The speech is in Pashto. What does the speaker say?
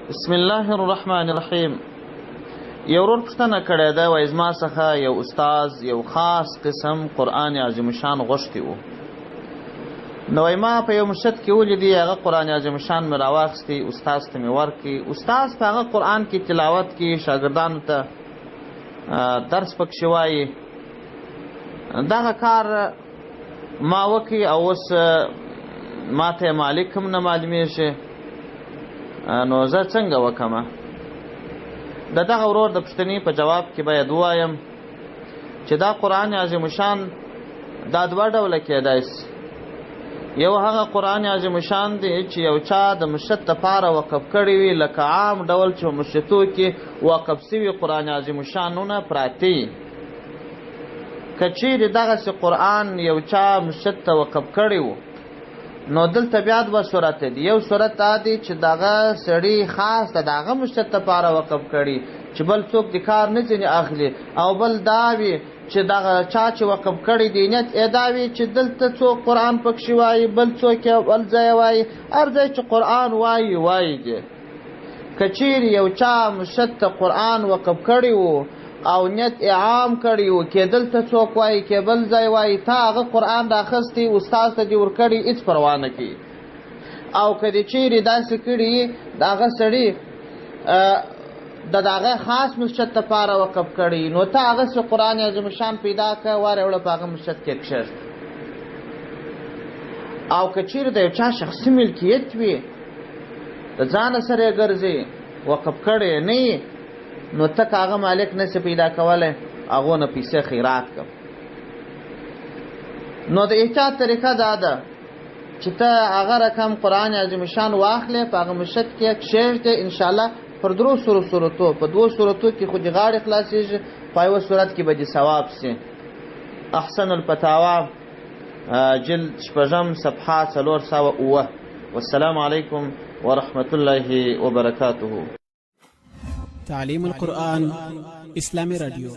بسم الله الرحمن الرحیم. یو ورور پوښتنه کړې ده، وایي زما څخه یو استاد یو خاص قسم قرآن عظیم شان غوښتی و. نو وایي ما په یو مرشد کې ولیدی، هغه قرآن عظیم شان مې راواخیستی، استاد ته مې ورکړي. استاد په هغه قرآن کې تلاوت کې شاګردانو ته درس پکښې وایي. دغه کار ما وکړي او اوس ما ته مالک هم نه معلومیږي، نو زه څنګه وکمه؟ د دغه ورور د پوښتنې په جواب کې باید ووایم چې دا قرآن عظیم شان دا دوه ډوله کېدای شي. یو هغه قرآن عظیم شان دی چې یو چا د مرشد دپاره وقف کړی وي، لکه عام ډول چې مرشدو کې وقف سوي قرآن عظیم شانونه پراته وي. که چیرې دغسې قرآن یو چا مرشد ته وقف کړی و، نو دلته بیا دوه صورت دی. یو صورت دا دی چې دغه سړي خاص د هغه مرشد دپاره وقف کړي چې بل څوک د کار نه ځینې اخلي، او بل دا وي چې دغه چا چې وقف کړی دی نیت یې دا وي چې دلته څوک قرآن پکښې وایي، بل څوک یې بل ځای وایي، هر ځای چې قرآن وایي وایي دی. که چیرې یو چا مرشد ته قرآن وقف کړی و او نیت عام کړی و، کې دلته څوک وایي کې بل ځای وایي، تا هغه قرآن راخستی استاد ته دې ورکړي، هېڅ پروا نه کوي. او که دې چیرې داسې کړي د هغه سړي د هغه خاص مرشد دپاره وقف کړي، نو ته هغسې قرآن عظیم شان پیدا کړه، واره وړه په هغه مرشد کې کښېږده. او که چیرې د یو چا شخصي ملکیت وي، د ځانه سره یې ګرځي، وقف کړی نه یې، نو ته که هغه مالک نسې پیدا کولی، هغو نه پیسې خیرات کړه. نو د احتیاط طریقه دا ده چې ته هغه رقم قرآن عظیم شان واخلې، په هغه مرشد کې کښېږدې، انشاءالله پر درو صورتو په دوو صورتو کې خو دې غاړې خلاصېږي، په یوه صورت کې به دې ثواب سي. احسن الفتاوا جلد 6 صفحه 407. والسلام علیکم ورحمة الله وبرکاته. تعلیم القرآن اسلامی رادیو.